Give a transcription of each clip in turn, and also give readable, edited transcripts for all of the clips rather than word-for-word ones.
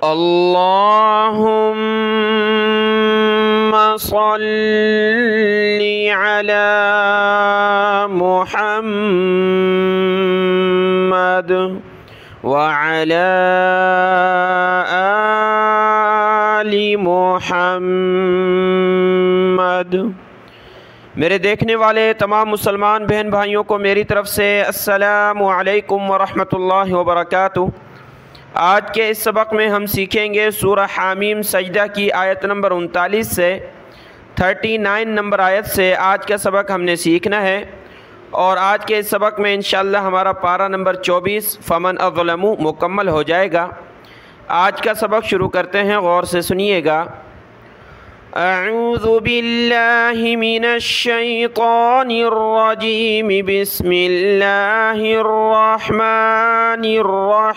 اللهم صل على محمد وعلى آل محمد۔ میرے دیکھنے والے تمام مسلمان بہن بھائیوں کو میری طرف سے السلام علیکم ورحمۃ اللہ وبرکاتہ۔ آج کے اس سبق میں ہم سیکھیں گے سورہ حامیم سجدہ کی آیت نمبر 39 سے 39 نمبر آیت سے آج کا سبق ہم نے سیکھنا ہے، اور آج کے اس سبق میں انشاءاللہ ہمارا پارہ نمبر 24 فمن اظلم مکمل ہو جائے گا۔ آج کا سبق شروع کرتے ہیں، غور سے سنیے گا۔ اعوذ باللہ من الشیطان الرجیم، بسم اللہ الرحمن الرحیم۔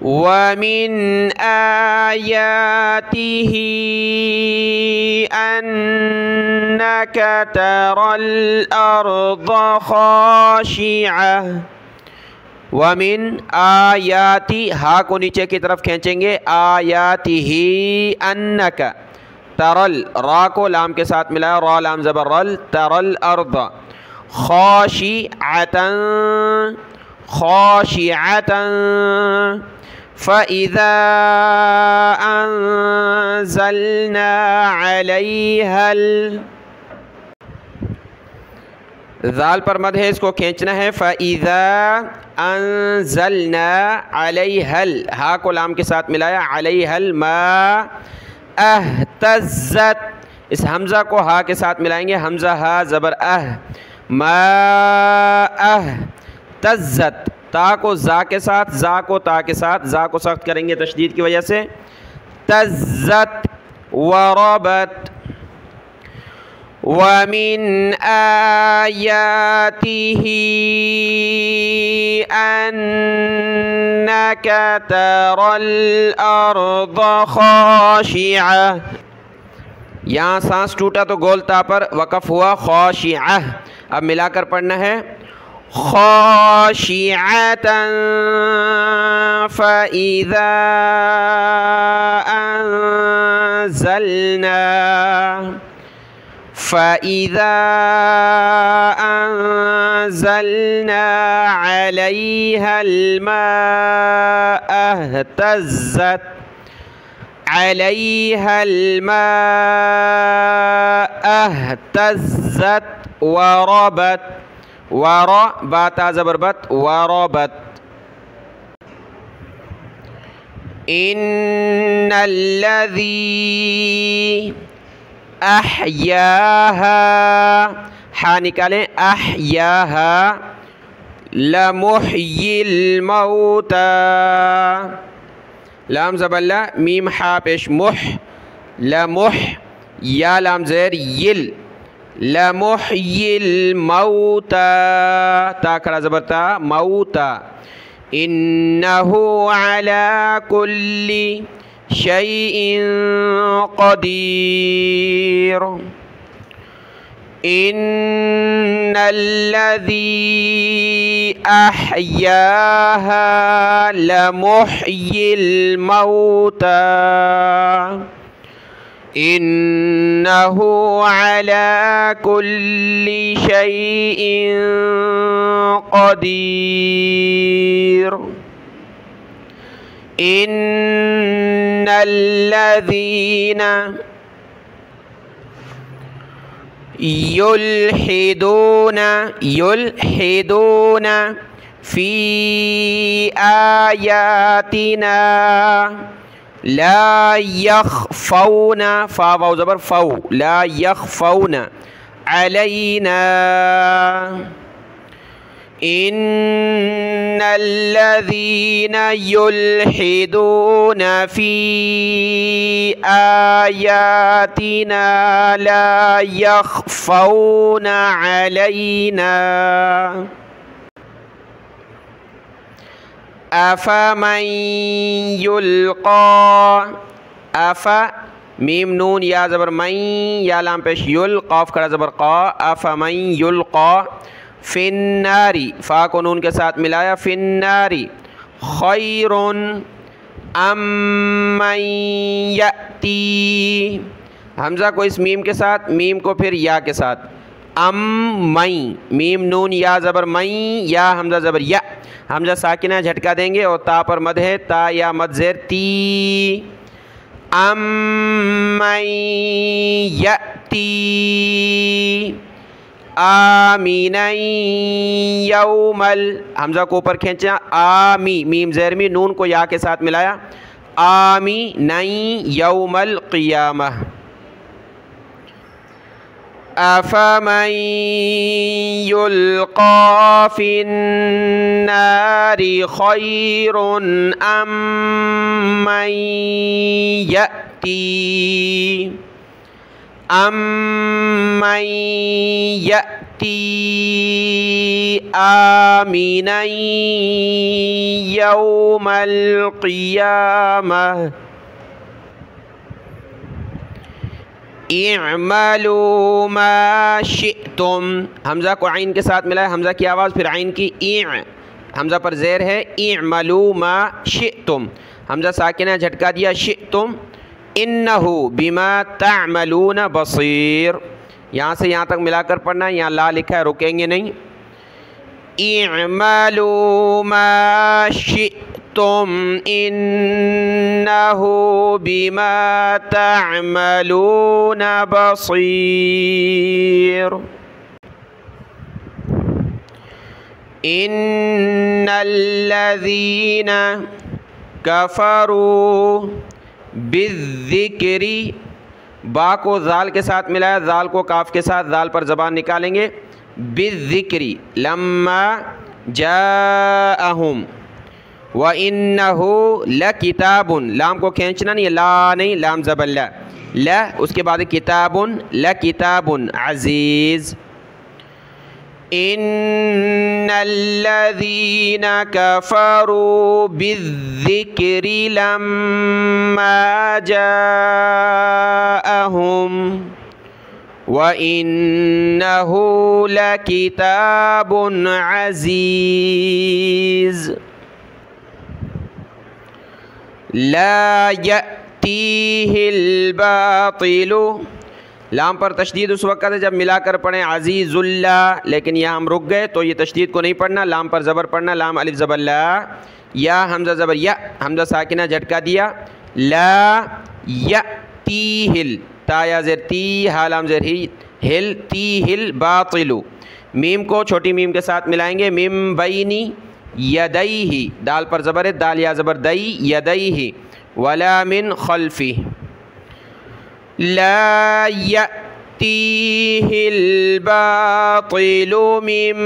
وَمِنْ آيَاتِهِ أَنَّكَ تَرَى الْأَرْضَ خَاشِعَةً۔ وَمِنْ آیاتی، ہا کو نیچے کی طرف کھینچیں گے، آیاتہ انک، ترل، را کو لام کے ساتھ ملایا، را لام زبر رل، ترل ارض خاشعۃ، خاشعۃ، فَإِذَا أَنزَلْنَا عَلَيْهَا ذال پر مد ہے، اس کو کھینچنا ہے، فَإِذَا أَنزَلْنَا عَلَيْهَا، ہا کو لام کے ساتھ ملایا، عَلَيْهَا الْمَاءَ اهْتَزَّتْ، اس حمزہ کو ہا کے ساتھ ملائیں گے، حمزہ ہا زبر ماء اهْتَزَّتْ، تا کو زا کے ساتھ، زا کو تا کے ساتھ، زا کو سخت کریں گے تشدید کی وجہ سے، تَزَّتْ وَرَبَتْ۔ وَمِنْ آيَاتِهِ أَنَّكَ تَرَى الْأَرْضَ خَاشِعَةً، یہاں سانس ٹوٹا تو گول تا پر وقف ہوا، خاشعہ، اب ملا کر پڑھنا ہے، خاشعة فإذا أنزلنا عليها الماء اهتزت، عليها الماء اهتزت وربت، ورا باتا زبر بت، وربت۔ ان الذي احیاها، ہا نکالیں، احیاها، لمحیی الموتى، لام زبر لا، میم حا پیش مح، لمح، یا لام زیر یل، لمحیی الموتى، تا کھڑا زبر تا، موتا، انہ علی کل شیء قدیر، ان الذی احیاها لمحیی الموتى انہ علی کل شیء قدیر، ان الذین یلحدون فی آیاتنا لا یخفون، فا واو زبر فو، لا یخفون علینا، ان الذین یلحدون فی آیاتنا لا یخفون علینا، افمن یلقا، افا میم نون یا زبر من، یا لام پیش یل، قاف کھڑا زبر قا، افمن یلقا فِنَّارِ فا کو نون کے ساتھ ملایا فِنَّارِ خَيْرٌ أَمَّن يَأْتِي حمزہ کو اس میم کے ساتھ، میم کو پھر یا کے ساتھ، مَن میم نون یا زبر مَن یا حمزہ زبر یا، حمزہ ساکنہ جھٹکا دیں گے اور تا پر مد ہے تا یا مد زیر تی، أَمَّن يَأْتِي آمِنًا یوم حمزہ کو اوپر کھینچا آمی میم زیر می نون کو یا کے ساتھ ملایا آمِنًا یوم القیامہ أَفَمَن يُلْقَىٰ فِي النَّارِ خَيْرٌ أَمَّن يَأْتِي آمِنًا يَوْمَ الْقِيَامَةِ اعملوا ما شئتم حمزہ کو عین کے ساتھ ملا ہے، حمزہ کی آواز پھر عین کی حمزہ پر زیر ہے اعملوا ما شئتم، حمزہ ساکنہ جھٹکا دیا شئتم انہو بما تعملون بصیر، یہاں سے یہاں تک ملا کر پڑھنا ہے، یہاں لا لکھا ہے رکیں گے نہیں، اعملوا ما شئتم انہو بما تعملون بصیر ان الذین کفروا بالذکر با کو زال کے ساتھ ملایا، زال کو کاف کے ساتھ، زال پر زبان نکالیں گے، بالذکر لما جاءہم وَإِنَّهُ لَكِتَابٌ لام کو کھینچنا نہیں، لا نہیں، لام زبر لا، لا اس کے بعد کتاب لَكِتَابٌ عزیز ان الذین کفروا بالذکر لما جاءہم وَإِنَّهُ لَكِتَابٌ عزیز لا یأتیہ الباطل لام پر تشدید اس وقت ہے جب ملا کر پڑھیں عزیز اللہ، لیکن یہاں ہم رک گئے تو یہ تشدید کو نہیں پڑھنا، لام پر زبر پڑھنا، لام الف زبر لا، یا حمزہ زبر یا، حمزہ ساکنہ جھٹکا دیا لا یأتیہ تا یا زیر تی ہا لام زیر ہی ہل تیہ الباطل، میم کو چھوٹی میم کے ساتھ ملائیں گے میم بینی یدیہ دال پر زبر ہے، دال یا زبر دئی یدیہ ولا من خلفہ لا یأتیہ الباطل من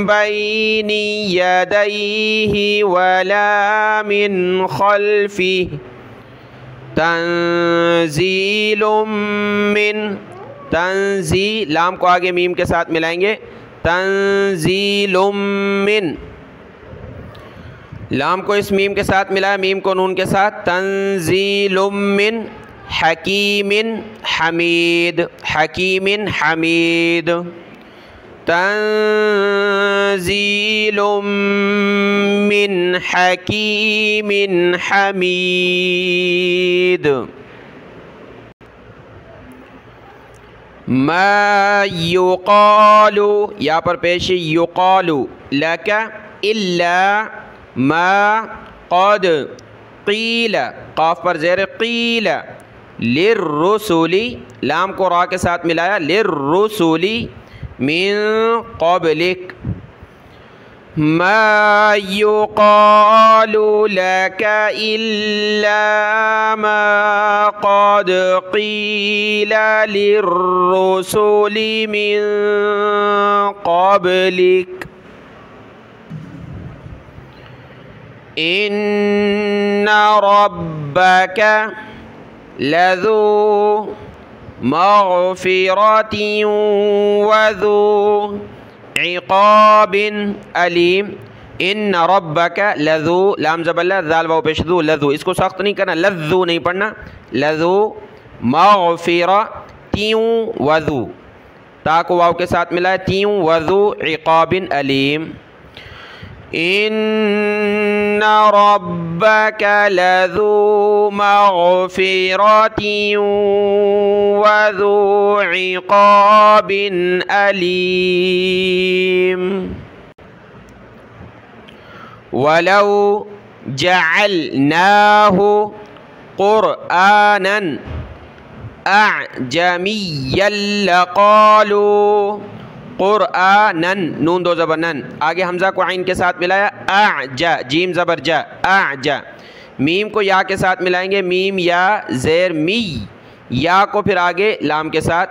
بین یدیہ ولا من خلفہ تنزیل من تنزیل لام کو آگے میم کے ساتھ ملائیں گے تنزیل من لام کو اس میم کے ساتھ ملایا، میم کو نون کے ساتھ تنزیل من حکیم حمید حکیم حمید تنزیل من حکیم حمید ما یقال یا پر پیش یقال لک الا ما قد قیل قاف پر زیر قیل للرسل لام کو را کے ساتھ ملایا للرسل من قبلک ما یقال لک الا ما قد قیل للرسل من قبلک ان ربک لذو مغفرۃ وذو عقاب علیم ان ربک لذو لام زبر لا ذال واو پیش ذو لذو، اس کو سخت نہیں کرنا، لذو نہیں پڑھنا، لذو مغفرۃ وذو تا کو واو کے ساتھ ملائے تیوں وذو عقاب علیم ان ربک لذو مغفرۃ وذو عقاب علیم ولو جعلناہ قرآنا اعجمیا لقالوا قرآنا نون دو زبر نن آگے حمزہ کو عین کے ساتھ ملایا اعجا جیم زبر جا اعجا میم کو یا کے ساتھ ملائیں گے میم یا زیر می یا کو پھر آگے لام کے ساتھ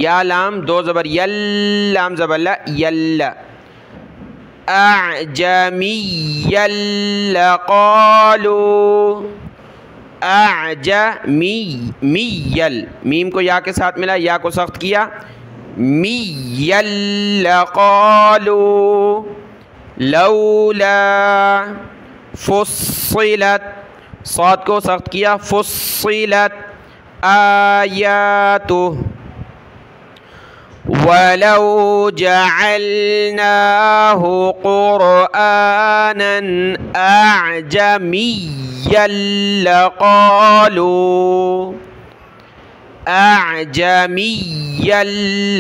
یا لام دو زبر یل لام زبر لا یل اعجمیا لقالوا اعجمیل میم کو یا کے ساتھ ملا یا کو سخت کیا میل لقالوا لولا فصلت صاد کو سخت کیا فصلت آیاتہ ولو جعلناه قرآنا أعجميا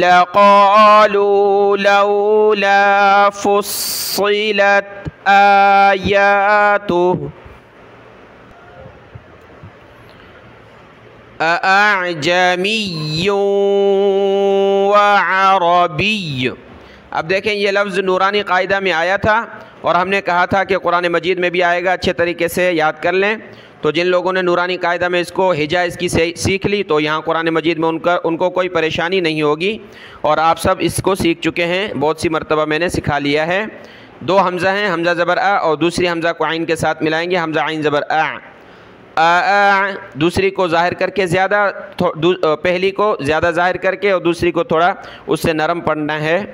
لقالوا لولا فصلت آياته أأعجمي وعربی. اب دیکھیں یہ لفظ نورانی قاعدہ میں آیا تھا اور ہم نے کہا تھا کہ قرآن مجید میں بھی آئے گا، اچھے طریقے سے یاد کر لیں. تو جن لوگوں نے نورانی قاعدہ میں اس کو ہجا اس کی سیکھ لی تو یہاں قرآن مجید میں ان کو کوئی پریشانی نہیں ہوگی، اور آپ سب اس کو سیکھ چکے ہیں، بہت سی مرتبہ میں نے سکھا لیا ہے. دو حمزہ ہیں، حمزہ زبر آ اور دوسری حمزہ کو عین کے ساتھ ملائیں گے، حمزہ عین زبر آ. دوسری کو ظاہر کر کے زیادہ، پہلی کو زیادہ ظاہر کر کے اور دوسری کو تھوڑا اس سے نرم پڑھنا ہے.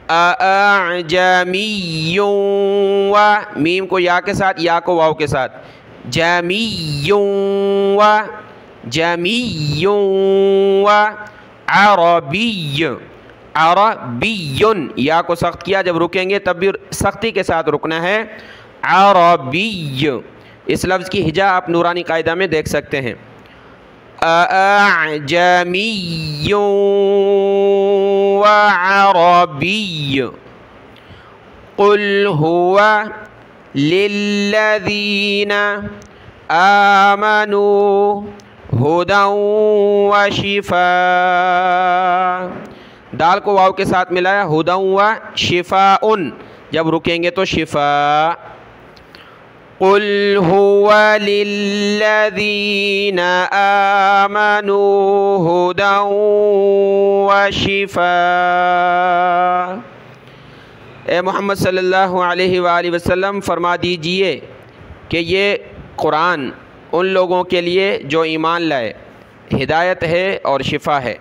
اعجمی و میم کو یا کے ساتھ، یا کو واو کے ساتھ، جمی و جمی و عربی عربی، یا کو سخت کیا، جب رکیں گے تب بھی سختی کے ساتھ رکنا ہے. عربی، اس لفظ کی ہجا آپ نورانی قاعدہ میں دیکھ سکتے ہیں. اعجمی وعربی قل هو للذین آمنوا ہدی وشفاء. دال کو واو کے ساتھ ملایا، ہدی وشفاء، جب رکیں گے تو شفاء. قل هو للذین آمنوا ہدی وشفاء. اے محمد صلی اللہ علیہ وآلہ وسلم فرما دیجئے کہ یہ قرآن ان لوگوں کے لیے جو ایمان لائے ہدایت ہے اور شفا ہے.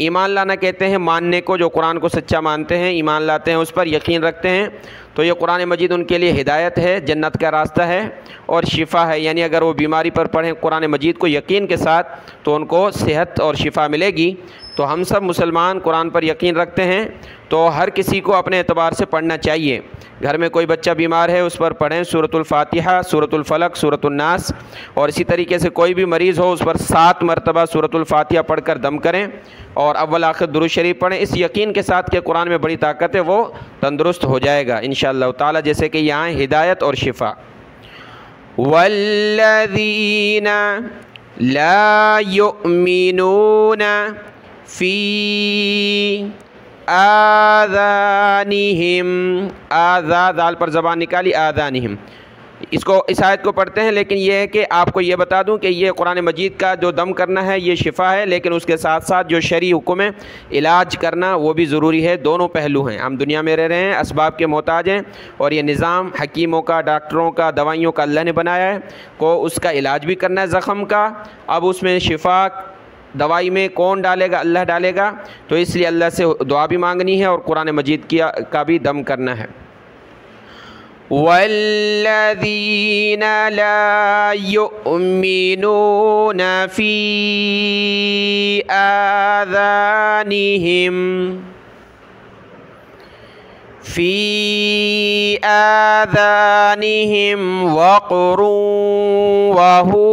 ایمان لانا کہتے ہیں ماننے کو، جو قرآن کو سچا مانتے ہیں، ایمان لاتے ہیں، اس پر یقین رکھتے ہیں، تو یہ قرآن مجید ان کے لیے ہدایت ہے، جنت کا راستہ ہے، اور شفا ہے، یعنی اگر وہ بیماری پر پڑھیں قرآن مجید کو یقین کے ساتھ تو ان کو صحت اور شفا ملے گی. تو ہم سب مسلمان قرآن پر یقین رکھتے ہیں، تو ہر کسی کو اپنے اعتبار سے پڑھنا چاہیے. گھر میں کوئی بچہ بیمار ہے اس پر پڑھیں سورۃ الفاتحہ، سورۃ الفلق، سورۃ الناس، اور اسی طریقے سے کوئی بھی مریض ہو اس پر 7 مرتبہ سورۃ الفاتحہ پڑھ کر دم کریں اور اول آخر درود شریف پڑھیں، اس یقین کے ساتھ کہ قرآن میں بڑی طاقت ہے، وہ تندرست ہو جائے گا انشاءاللہ تعالی، جیسے کہ یہاں ہدایت اور شفا. والذین لا یؤمنون فی آذانہم، آذا دال پر زبان نکالی، آذانہم، اس آیت کو پڑھتے ہیں، لیکن یہ ہے کہ آپ کو یہ بتا دوں کہ یہ قرآن مجید کا جو دم کرنا ہے یہ شفا ہے، لیکن اس کے ساتھ ساتھ جو شرعی حکم ہے علاج کرنا وہ بھی ضروری ہے. دونوں پہلو ہیں. ہم دنیا میں رہ رہے ہیں، اسباب کے محتاج ہیں، اور یہ نظام حکیموں کا، ڈاکٹروں کا، دوائیوں کا اللہ نے بنایا ہے، کو اس کا علاج بھی کرنا ہے زخم کا. اب اس میں شفا دوائی میں کون ڈالے گا؟ اللہ ڈالے گا. تو اس لیے اللہ سے دعا بھی مانگنی ہے اور قرآن مجید کا بھی دم کرنا ہے. والذین لا یؤمنون فی آذانہم وقر وہو،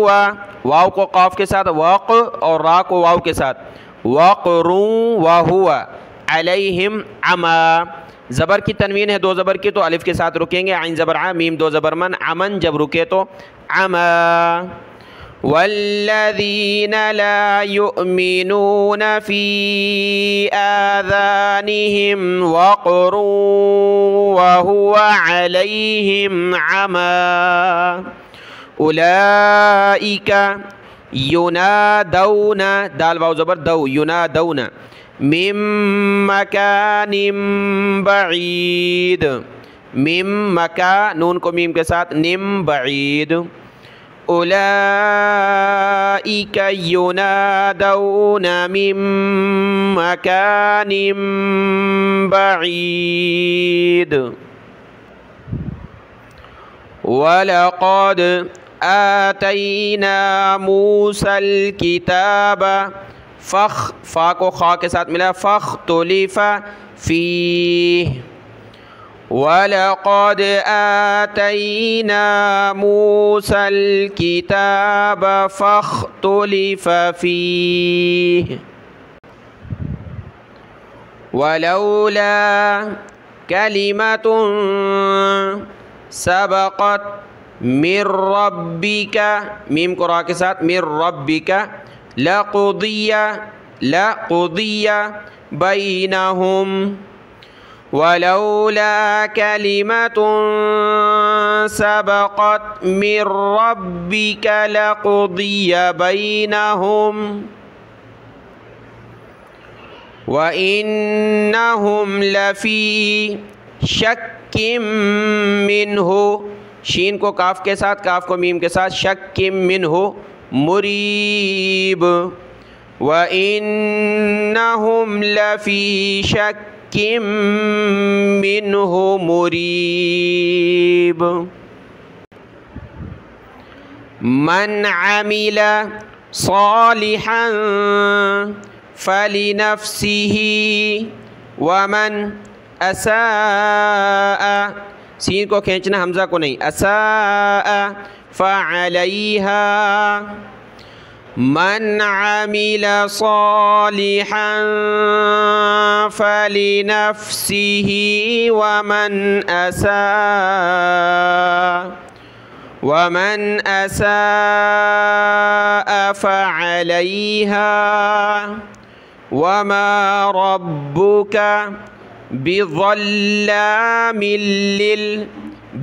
واو کو قاف کے ساتھ وق اور را کو واو کے ساتھ وقر وہو علیہم عما، زبر کی تنوین ہے دو زبر کی تو الف کے ساتھ رکیں گے، عین زبر ع میم دو زبر من، عمن جب رکے تو عما۔ والذین لا یؤمنون فی آذانہم وقر وہو علیہم عما اولئک ینادون، دال واو زبر دو، ینادون من مکان بعید، من مکان نون کو میم کے ساتھ نم بعید، اولئک ینادون من مکان بعید۔ وَلَقَدْ آتَيْنَا مُوسَى الْكِتَابَ، فا کو خا کے ساتھ ملا فاختلف فیہ، وَلَقَدْ آتَيْنَا مُوسَى الْكِتَابَ فاختلف فیہ، وَلَوْلَا كَلِمَةٌ سبقت من ربک، میم کو را کے ساتھ من ربک، لقضی بینہم، ولولا کلمۃ سبقت من ربک لقضی بینہم وَإِنَّهُمْ لَفِي شَكٍّ مِّنْهُ، شین کو کاف کے ساتھ کاف کو میم کے ساتھ شَكٍّ مِّنْهُ مُرِیب، وَإِنَّهُمْ لَفِي شَكٍّ مِّنْهُ مُرِیب۔ من عمل صالحا فلنفسه ومن اساء، سین کو کھینچنا حمزہ کو نہیں، اساء فعليها، من عمل صالحا فلنفسه ومن أساء فعليها وما ربك بظلام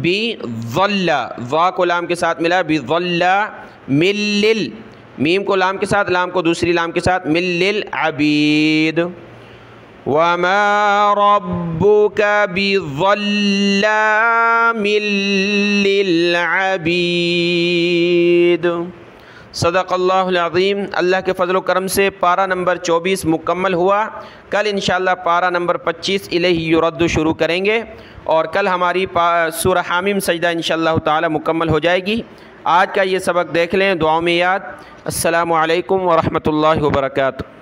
بظل، ظا کو لام کے ساتھ ملا بظلام لل، میم کو لام کے ساتھ لام کو دوسری لام کے ساتھ من للعبید، وما ربك بظلام للعبید۔ صدق اللہ العظیم۔ اللہ کے فضل و کرم سے پارہ نمبر 24 مکمل ہوا۔ کل انشاءاللہ پارہ نمبر 25 الیہ یرد شروع کریں گے، اور کل ہماری سورہ حامیم سجدہ انشاءاللہ تعالی مکمل ہو جائے گی۔ آج کا یہ سبق دیکھ لیں، دعاؤں میں یاد۔ السلام علیکم ورحمۃ اللہ وبرکاتہ۔